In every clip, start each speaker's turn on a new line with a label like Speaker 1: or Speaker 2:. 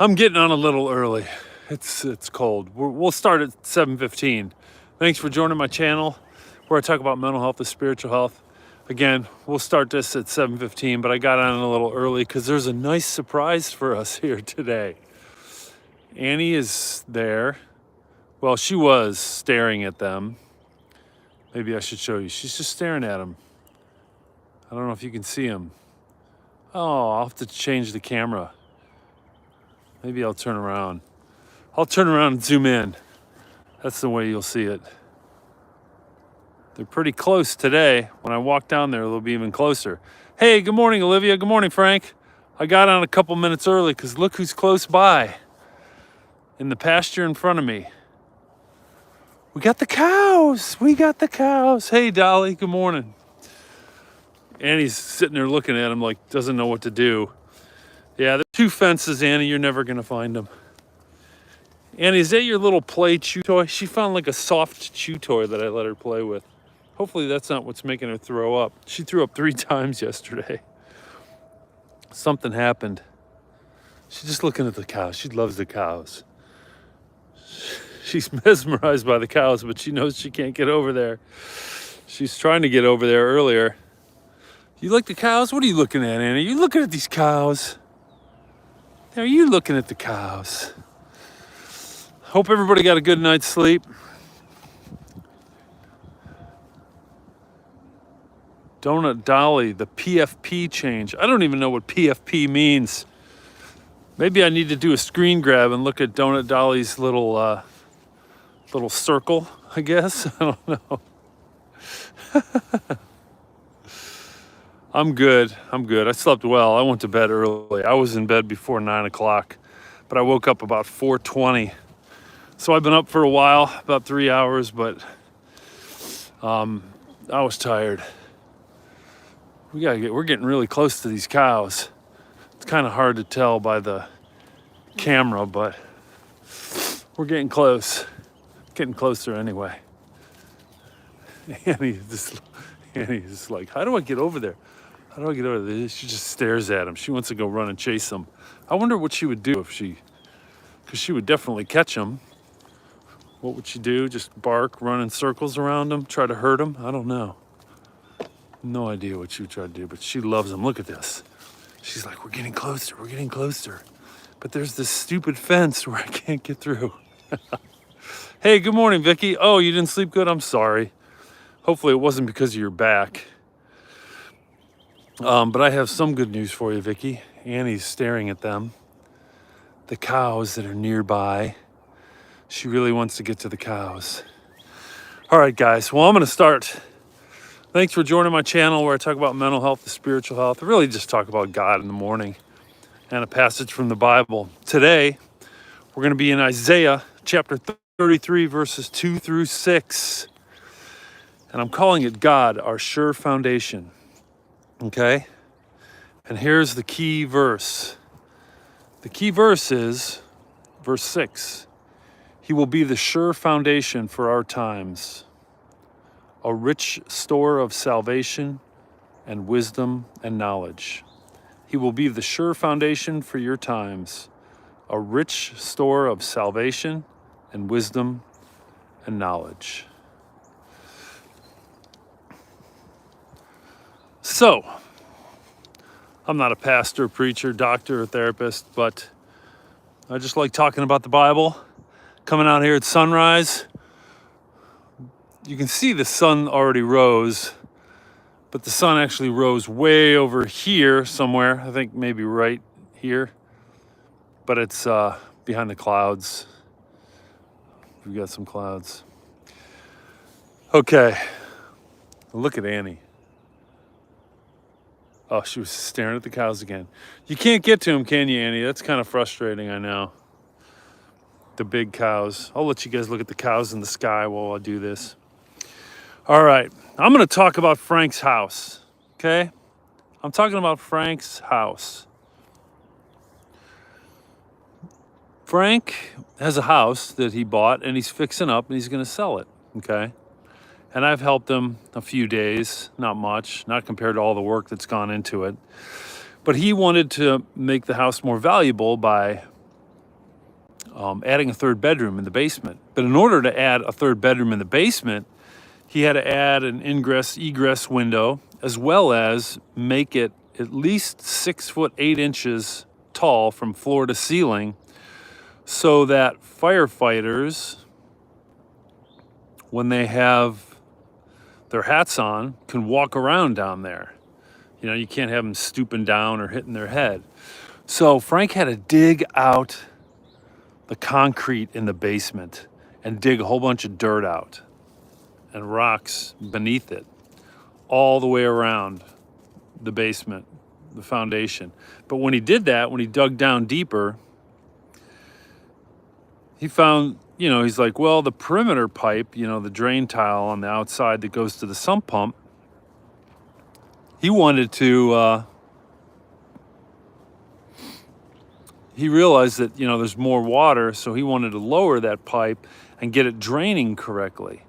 Speaker 1: I'm getting on a little early. It's cold. We'll start at 7:15. Thanks for joining my channel where I talk about mental health and spiritual health. Again, we'll start this at 7:15, but I got on a little early because there's a nice surprise for us here today. Annie is there. Well, she was staring at them. Maybe I should show you. She's just staring at them. I don't know if you can see them. Oh, I'll have to change the camera. Maybe I'll turn around. I'll turn around and zoom in. That's the way you'll see it. They're pretty close today. When I walk down there, they'll be even closer. Hey, good morning, Olivia. Good morning, Frank. I got on a couple minutes early because look who's close by in the pasture in front of me. We got the cows. We got the cows. Hey, Dolly. Good morning. Annie's sitting there looking at him like doesn't know what to do. Yeah, there's two fences, Annie. You're never going to find them. Annie, is that your little play chew toy? She found like a soft chew toy that I let her play with. Hopefully that's not what's making her throw up. She threw up 3 times yesterday. Something happened. She's just looking at the cows. She loves the cows. She's mesmerized by the cows, but she knows she can't get over there. She's trying to get over there earlier. You like the cows? What are you looking at, Annie? You looking at these cows? Are you looking at the cows? Hope everybody got a good night's sleep. Donut Dolly, the PFP change. I don't even know what PFP means. Maybe I need to do a screen grab and look at Donut Dolly's little circle, I guess. I don't know. I'm good. I slept well. I went to bed early. I was in bed before 9 o'clock, but I woke up about 4:20. So I've been up for a while, about 3 hours, but I was tired. We're getting really close to these cows. It's kind of hard to tell by the camera, but we're getting close. Getting closer anyway. Annie's just like, how do I get over there? How do I get over there? She just stares at him. She wants to go run and chase him. I wonder what she would do because she would definitely catch him. What would she do? Just bark, run in circles around him, try to hurt him? I don't know. No idea what she would try to do, but she loves him. Look at this. She's like, we're getting closer. But there's this stupid fence where I can't get through. Hey, good morning, Vicky. Oh, you didn't sleep good? I'm sorry. Hopefully it wasn't because of your back. But I have some good news for you, Vicky. Annie's staring at them. The cows that are nearby. She really wants to get to the cows. All right, guys. Well, I'm going to start. Thanks for joining my channel where I talk about mental health and spiritual health. I really just talk about God in the morning and a passage from the Bible. Today, we're going to be in Isaiah chapter 33, verses 2 through 6. And I'm calling it God, our sure foundation. Okay? And here's the key verse. The key verse is verse 6. He will be the sure foundation for our times, a rich store of salvation and wisdom and knowledge. He will be the sure foundation for your times, a rich store of salvation and wisdom and knowledge. So, I'm not a pastor, preacher, doctor, or therapist, but I just like talking about the Bible. Coming out here at sunrise, you can see the sun already rose, but the sun actually rose way over here somewhere. I think maybe right here, but it's behind the clouds. We've got some clouds. Okay, look at Annie. Oh, she was staring at the cows again. You can't get to them, can you, Annie? That's kind of frustrating, I know. The big cows. I'll let you guys look at the cows in the sky while I do this. All right, I'm going to talk about Frank's house, okay? I'm talking about Frank's house. Frank has a house that he bought and he's fixing up and he's going to sell it, okay? And I've helped him a few days, not much, not compared to all the work that's gone into it. But he wanted to make the house more valuable by adding a third bedroom in the basement. But in order to add a third bedroom in the basement, he had to add an ingress-egress window, as well as make it at least 6 foot 8 inches tall from floor to ceiling, so that firefighters, when they have their hats on, can walk around down there. You know, you can't have them stooping down or hitting their head. So Frank had to dig out the concrete in the basement and dig a whole bunch of dirt out and rocks beneath it, all the way around the basement, the foundation. But when he did that, when he dug down deeper, he found, you know, he's like, well, the perimeter pipe, you know, the drain tile on the outside that goes to the sump pump, he wanted to, he realized that, you know, there's more water, so he wanted to lower that pipe and get it draining correctly.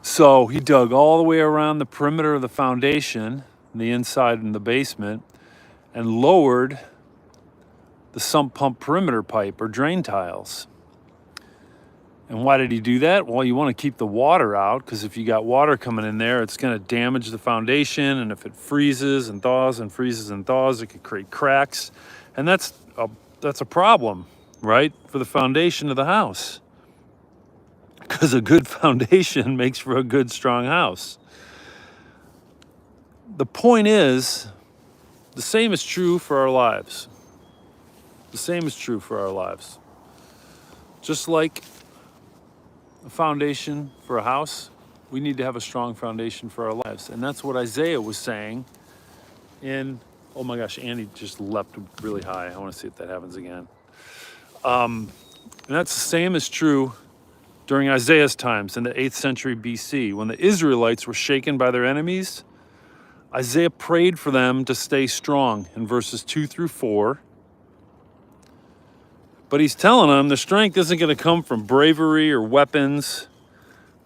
Speaker 1: So he dug all the way around the perimeter of the foundation, the inside in the basement, and lowered the sump pump perimeter pipe or drain tiles. And why did he do that? Well, you want to keep the water out, because if you got water coming in there, it's going to damage the foundation. And if it freezes and thaws and freezes and thaws, it could create cracks. And that's a problem, right, for the foundation of the house. Because a good foundation makes for a good, strong house. The point is, the same is true for our lives. The same is true for our lives. Just like a foundation for a house, we need to have a strong foundation for our lives. And that's what Isaiah was saying in, oh my gosh, Andy just leapt really high. I want to see if that happens again. And that's the same is true during Isaiah's times in the 8th century BC. When the Israelites were shaken by their enemies, Isaiah prayed for them to stay strong in verses 2 through 4. But he's telling them the strength isn't going to come from bravery or weapons,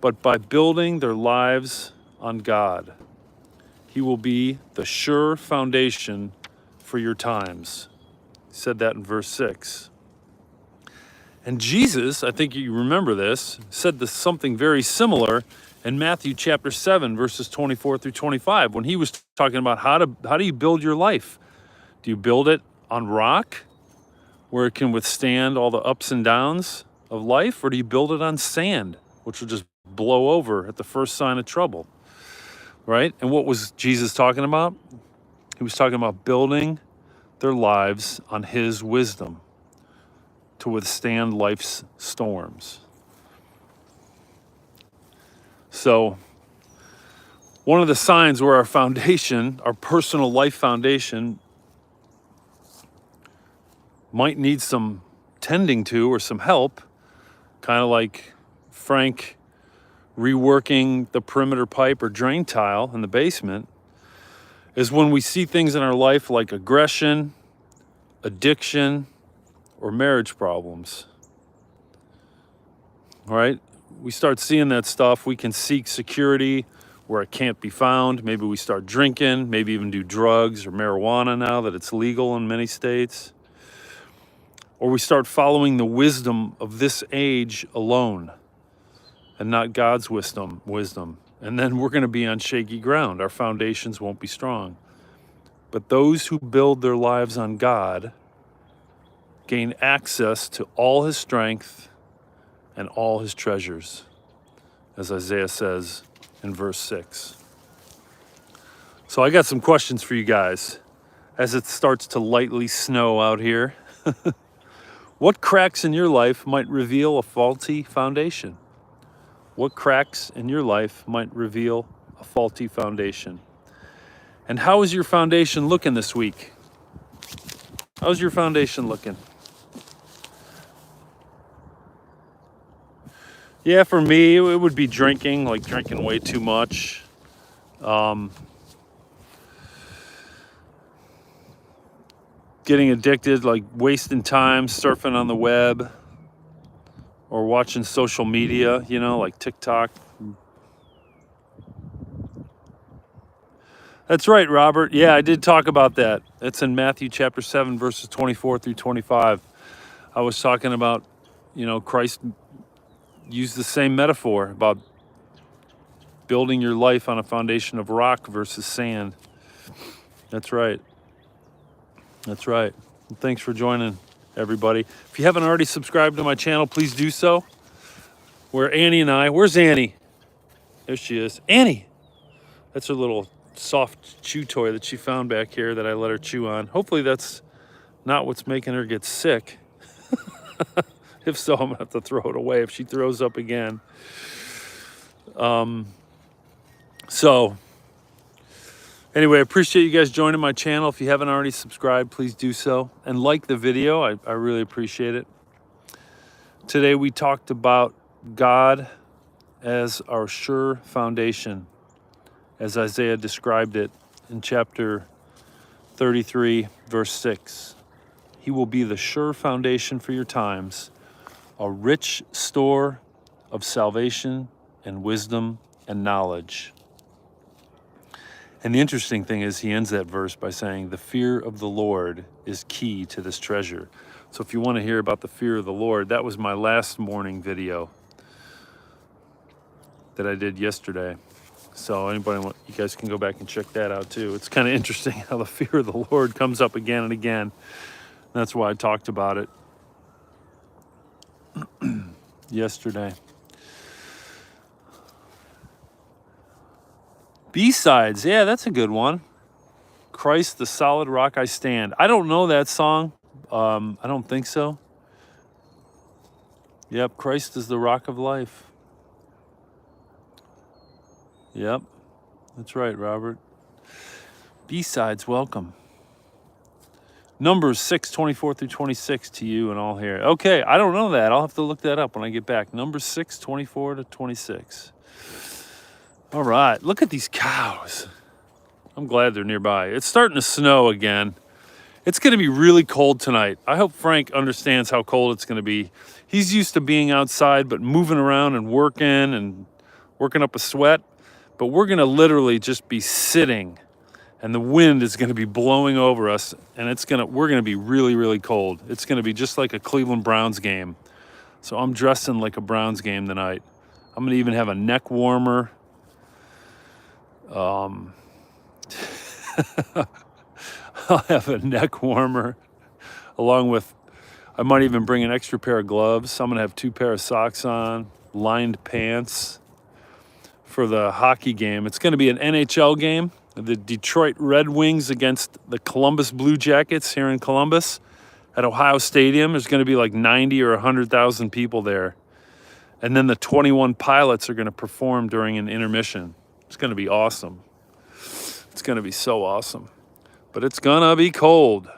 Speaker 1: but by building their lives on God. He will be the sure foundation for your times. He said that in verse 6. And Jesus, I think you remember this, said something very similar in Matthew chapter 7, verses 24 through 25, when he was talking about how do you build your life? Do you build it on rock, where it can withstand all the ups and downs of life, or do you build it on sand, which will just blow over at the first sign of trouble, right? And what was Jesus talking about? He was talking about building their lives on his wisdom to withstand life's storms. So one of the signs where our foundation, our personal life foundation, might need some tending to or some help, kind of like Frank reworking the perimeter pipe or drain tile in the basement, is when we see things in our life like aggression, addiction, or marriage problems. All right? We start seeing that stuff. We can seek security where it can't be found. Maybe we start drinking, maybe even do drugs or marijuana now that it's legal in many states. Or we start following the wisdom of this age alone and not God's wisdom. And then we're going to be on shaky ground. Our foundations won't be strong. But those who build their lives on God gain access to all his strength and all his treasures, as Isaiah says in verse 6. So I got some questions for you guys as it starts to lightly snow out here. What cracks in your life might reveal a faulty foundation? What cracks in your life might reveal a faulty foundation? And how is your foundation looking this week? How's your foundation looking? Yeah, for me, it would be drinking, like drinking way too much. Getting addicted, like wasting time surfing on the web or watching social media, you know, like TikTok. That's right, Robert. Yeah, I did talk about that. It's in Matthew chapter 7, verses 24 through 25. I was talking about, Christ used the same metaphor about building your life on a foundation of rock versus sand. That's right. That's right. Well, thanks for joining, everybody. If you haven't already subscribed to my channel, please do so. Where's Annie? There she is. Annie! That's her little soft chew toy that she found back here that I let her chew on. Hopefully that's not what's making her get sick. If so, I'm gonna have to throw it away if she throws up again. So anyway, I appreciate you guys joining my channel. If you haven't already subscribed, please do so. And like the video, I really appreciate it. Today we talked about God as our sure foundation, as Isaiah described it in chapter 33, verse 6. He will be the sure foundation for your times, a rich store of salvation and wisdom and knowledge. And the interesting thing is he ends that verse by saying, the fear of the Lord is key to this treasure. So if you want to hear about the fear of the Lord, that was my last morning video that I did yesterday. So you guys can go back and check that out too. It's kind of interesting how the fear of the Lord comes up again and again. That's why I talked about it yesterday. B-sides, yeah, that's a good one. Christ, the solid rock I stand. I don't know that song. I don't think so. Yep, Christ is the rock of life. Yep, that's right, Robert. B-sides, welcome. Numbers 6:24 through 26 to you and all here. Okay, I don't know that. I'll have to look that up when I get back. Numbers 6:24 to 26. All right, look at these cows. I'm glad they're nearby. It's starting to snow again. It's going to be really cold tonight. I hope Frank understands how cold it's going to be. He's used to being outside, but moving around and working up a sweat. But we're going to literally just be sitting, and the wind is going to be blowing over us, and we're going to be really, really cold. It's going to be just like a Cleveland Browns game. So I'm dressing like a Browns game tonight. I'm going to even have a neck warmer. I'll have a neck warmer along with, I might even bring an extra pair of gloves. I'm gonna have 2 pair of socks on, lined pants for the hockey game. It's gonna be an NHL game, the Detroit Red Wings against the Columbus Blue Jackets here in Columbus at Ohio Stadium. There's gonna be like 90 or 100,000 people there. And then the 21 pilots are gonna perform during an intermission. It's going to be awesome. It's going to be so awesome. But it's going to be cold.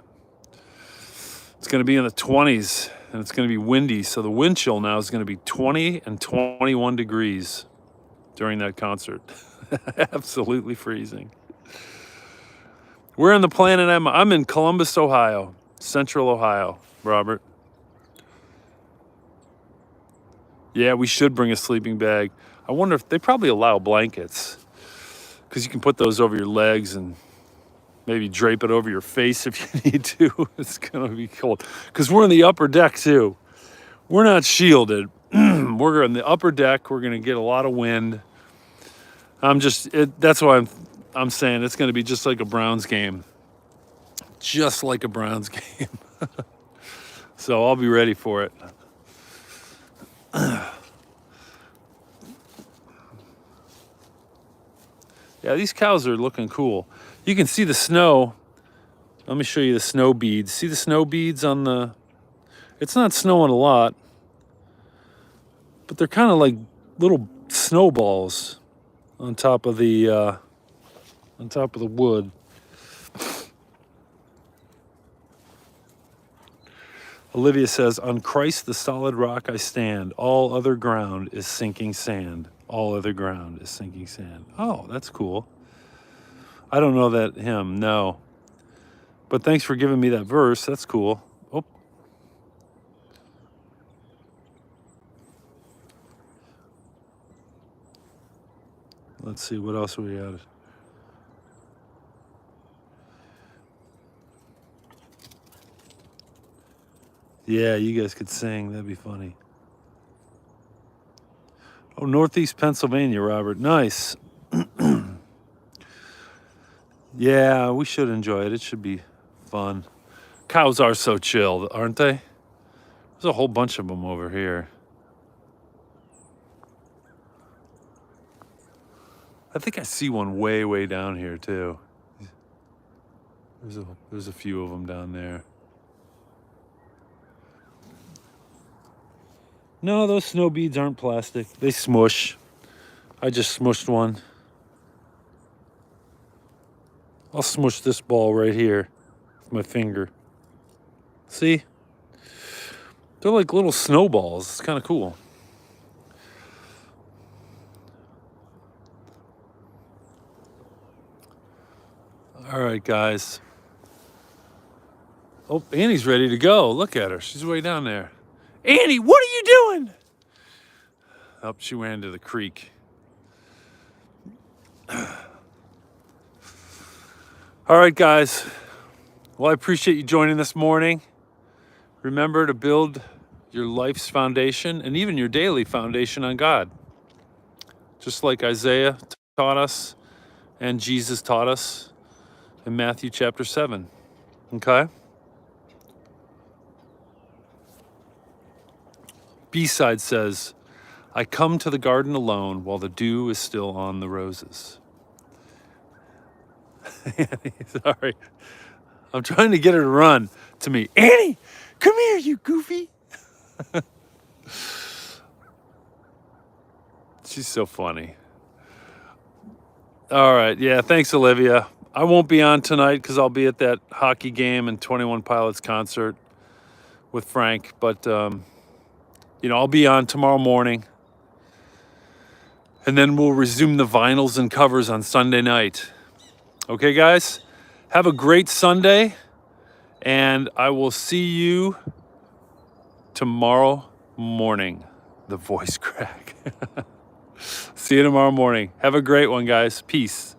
Speaker 1: It's going to be in the 20s, and it's going to be windy. So the wind chill now is going to be 20 and 21 degrees during that concert. Absolutely freezing. Where on the planet am I? I'm in Columbus, Ohio. Central Ohio, Robert. Yeah, we should bring a sleeping bag. I wonder if they probably allow blankets, because you can put those over your legs and maybe drape it over your face if you need to. It's going to be cold. Because we're in the upper deck, too. We're not shielded. We're in the upper deck. We're going to get a lot of wind. That's why I'm saying it's going to be just like a Browns game. Just like a Browns game. So I'll be ready for it. Yeah, these cows are looking cool. You can see the snow. Let me show you the snow beads. See the snow beads on the... It's not snowing a lot, but they're kind of like little snowballs on top of the wood. Olivia says, on Christ the solid rock I stand. All other ground is sinking sand. All other ground is sinking sand. Oh, that's cool. I don't know that hymn, no. But thanks for giving me that verse. That's cool. Oh. Let's see, what else we got? Yeah, you guys could sing. That'd be funny. Oh, Northeast Pennsylvania, Robert. Nice. Yeah, we should enjoy it. It should be fun. Cows are so chill, aren't they? There's a whole bunch of them over here. I think I see one way, way down here too. There's a few of them down there. No, those snow beads aren't plastic. They smush. I just smushed one. I'll smush this ball right here with my finger. See? They're like little snowballs. It's kind of cool. All right, guys. Oh, Annie's ready to go. Look at her. She's way down there. Annie, what are you doing? Oh, she ran to the creek. All right, guys. Well, I appreciate you joining this morning. Remember to build your life's foundation and even your daily foundation on God. Just like Isaiah taught us and Jesus taught us in Matthew chapter 7. Okay? B-side says, I come to the garden alone while the dew is still on the roses. Sorry. I'm trying to get her to run to me. Annie, come here, you goofy. She's so funny. All right. Yeah, thanks, Olivia. I won't be on tonight because I'll be at that hockey game and 21 Pilots concert with Frank. But, I'll be on tomorrow morning. And then we'll resume the vinyls and covers on Sunday night. Okay, guys? Have a great Sunday. And I will see you tomorrow morning. The voice crack. See you tomorrow morning. Have a great one, guys. Peace.